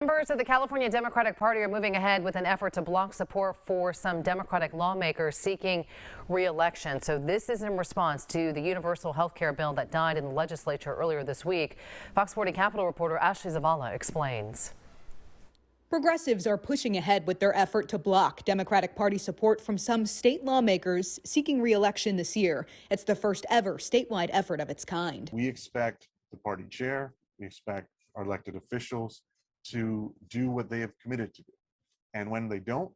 Members of the California Democratic Party are moving ahead with an effort to block support for some Democratic lawmakers seeking re-election. So this is in response to the universal health care bill that died in the legislature earlier this week. Fox 40 Capitol reporter Ashley Zavala explains. Progressives are pushing ahead with their effort to block Democratic Party support from some state lawmakers seeking re-election this year. It's the first ever statewide effort of its kind. We expect the party chair, we expect our elected officials to do what they have committed to do. And when they don't,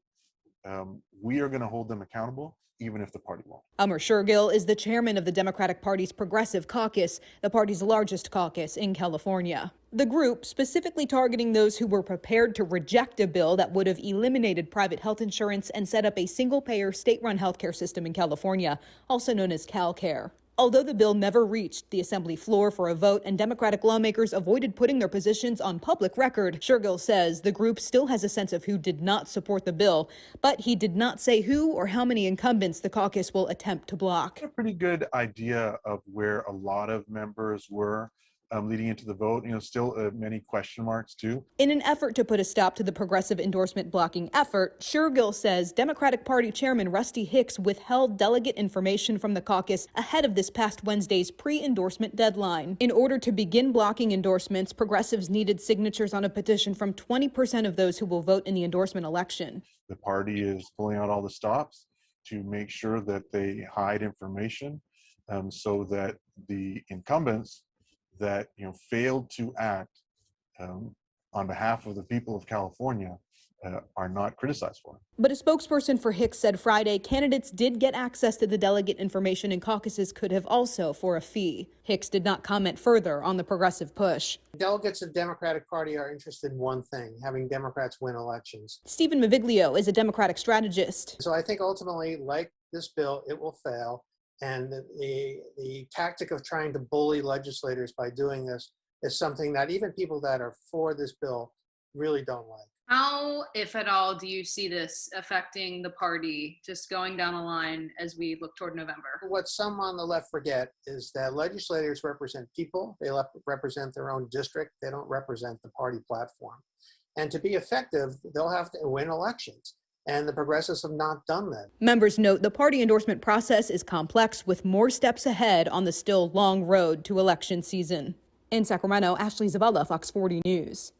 we are going to hold them accountable, even if the party won't. Amr Shergill is the chairman of the Democratic Party's Progressive Caucus, the party's largest caucus in California. The group specifically targeting those who were prepared to reject a bill that would have eliminated private health insurance and set up a single-payer state-run healthcare system in California, also known as CalCare. Although the bill never reached the assembly floor for a vote and Democratic lawmakers avoided putting their positions on public record, Shergill says the group still has a sense of who did not support the bill, but he did not say who or how many incumbents the caucus will attempt to block. A pretty good idea of where a lot of members were leading into the vote. Still many question marks too. In an effort to put a stop to the progressive endorsement blocking effort, Shergill says Democratic Party Chairman Rusty Hicks withheld delegate information from the caucus ahead of this past Wednesday's pre-endorsement deadline. In order to begin blocking endorsements, progressives needed signatures on a petition from 20% of those who will vote in the endorsement election. The party is pulling out all the stops to make sure that they hide information so that the incumbents that failed to act on behalf of the people of California are not criticized for it. But a spokesperson for Hicks said Friday candidates did get access to the delegate information and caucuses could have also for a fee. Hicks did not comment further on the progressive push. Delegates of the Democratic Party are interested in one thing, having Democrats win elections. Stephen Maviglio is a Democratic strategist. So I think ultimately, like this bill, it will fail. And the tactic of trying to bully legislators by doing this is something that even people that are for this bill really don't like. How, if at all, do you see this affecting the party just going down the line as we look toward November? What some on the left forget is that legislators represent people. They represent their own district. They don't represent the party platform. And to be effective, they'll have to win elections. And the progressives have not done that. Members note the party endorsement process is complex with more steps ahead on the still long road to election season. In Sacramento, Ashley Zavala, Fox 40 News.